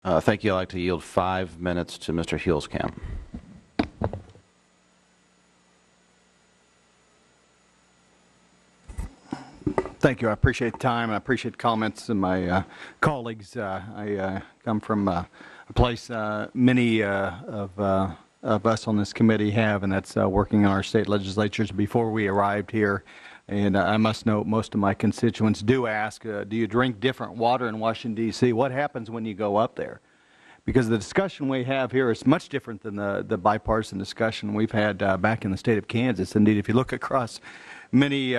Thank you. I'd like to yield 5 minutes to Mr. Huelskamp. Thank you. I appreciate the time, and I appreciate the comments of my colleagues. I come from a place many of us on this committee have, and that's working in our state legislatures before we arrived here. And I must note, most of my constituents do ask, do you drink different water in Washington, D.C.? What happens when you go up there? Because the discussion we have here is much different than the bipartisan discussion we've had back in the state of Kansas. Indeed, if you look across many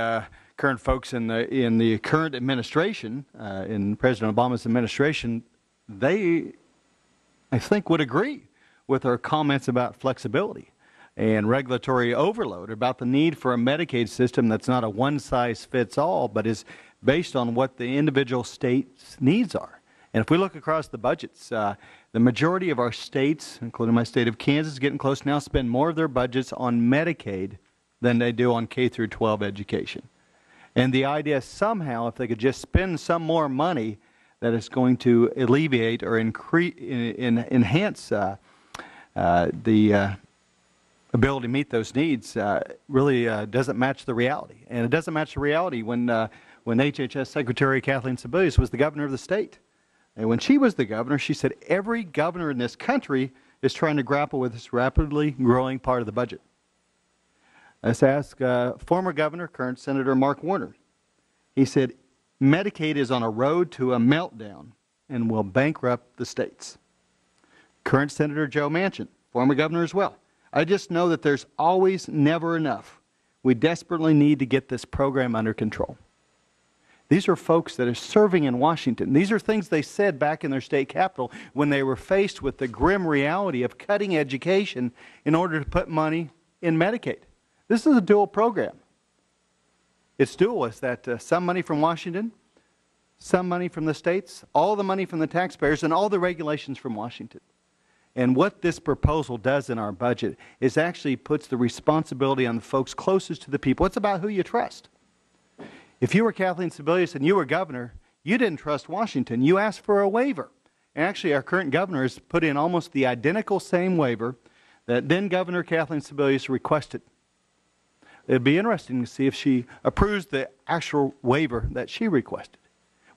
current folks in the current administration, in President Obama's administration, they, I think, would agree with our comments about flexibility and regulatory overload, about the need for a Medicaid system that's not a one-size-fits-all, but is based on what the individual state's needs are. And if we look across the budgets, the majority of our states, including my state of Kansas, getting close now, spend more of their budgets on Medicaid than they do on K through 12 education. And the idea somehow, if they could just spend some more money, that it's going to alleviate or enhance the ability to meet those needs, really doesn't match the reality. And it doesn't match the reality when HHS Secretary Kathleen Sebelius was the governor of the state. And when she was the governor, she said every governor in this country is trying to grapple with this rapidly growing part of the budget. Let's ask former governor, current Senator Mark Warner. He said, Medicaid is on a road to a meltdown and will bankrupt the states. Current Senator Joe Manchin, former governor as well. I just know that there's always never enough. We desperately need to get this program under control. These are folks that are serving in Washington. These are things they said back in their state capital when they were faced with the grim reality of cutting education in order to put money in Medicaid. This is a dual program. It's dual. It's that some money from Washington, some money from the states, all the money from the taxpayers, and all the regulations from Washington. And what this proposal does in our budget is actually puts the responsibility on the folks closest to the people. It's about who you trust. If you were Kathleen Sebelius and you were governor, you didn't trust Washington. You asked for a waiver. And actually, our current governor has put in almost the identical same waiver that then Governor Kathleen Sebelius requested. It would be interesting to see if she approves the actual waiver that she requested.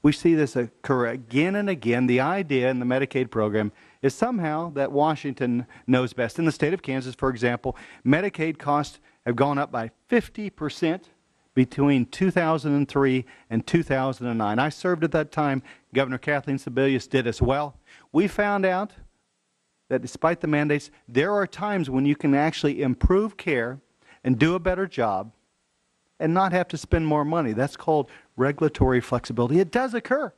We see this occur again and again. The idea in the Medicaid program is somehow that Washington knows best. In the state of Kansas, for example, Medicaid costs have gone up by 50% between 2003 and 2009. I served at that time. Governor Kathleen Sebelius did as well. We found out that despite the mandates, there are times when you can actually improve care and do a better job and not have to spend more money. That's called regulatory flexibility. It does occur.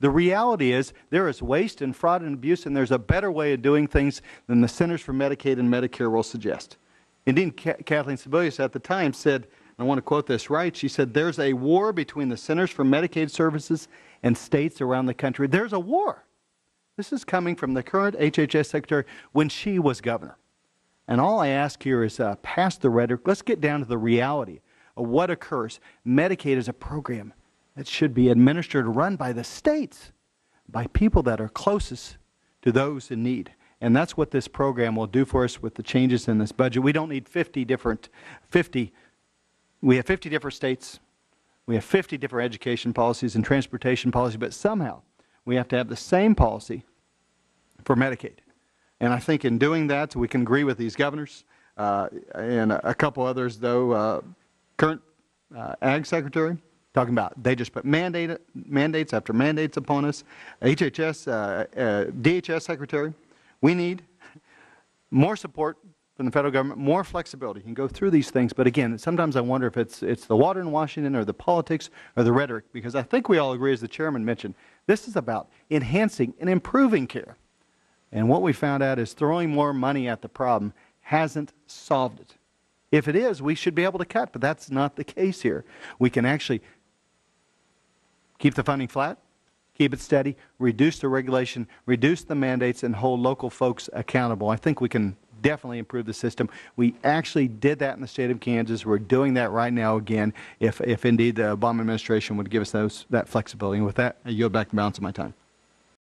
The reality is there is waste and fraud and abuse, and there's a better way of doing things than the Centers for Medicaid and Medicare will suggest. Indeed, Kathleen Sebelius at the time said, and I want to quote this right, she said, there's a war between the Centers for Medicaid Services and states around the country. There's a war. This is coming from the current HHS Secretary when she was governor. And all I ask here is past the rhetoric. Let's get down to the reality of what occurs. Medicaid is a program that should be administered and run by the states, by people that are closest to those in need. And that's what this program will do for us with the changes in this budget. We don't need 50 different states. We have 50 different education policies and transportation policies, but somehow we have to have the same policy for Medicaid. And I think in doing that, we can agree with these governors and a couple others, though. Current Ag Secretary, talking about they just put mandates after mandates upon us. DHS Secretary, we need more support from the federal government, more flexibility. You can go through these things, but again, sometimes I wonder if it's the water in Washington or the politics or the rhetoric, because I think we all agree, as the chairman mentioned, this is about enhancing and improving care. And what we found out is throwing more money at the problem hasn't solved it. If it is, we should be able to cut, but that's not the case here. We can actually keep the funding flat, keep it steady, reduce the regulation, reduce the mandates, and hold local folks accountable. I think we can definitely improve the system. We actually did that in the state of Kansas. We're doing that right now again if indeed the Obama administration would give us that flexibility. And with that, I yield back the balance of my time.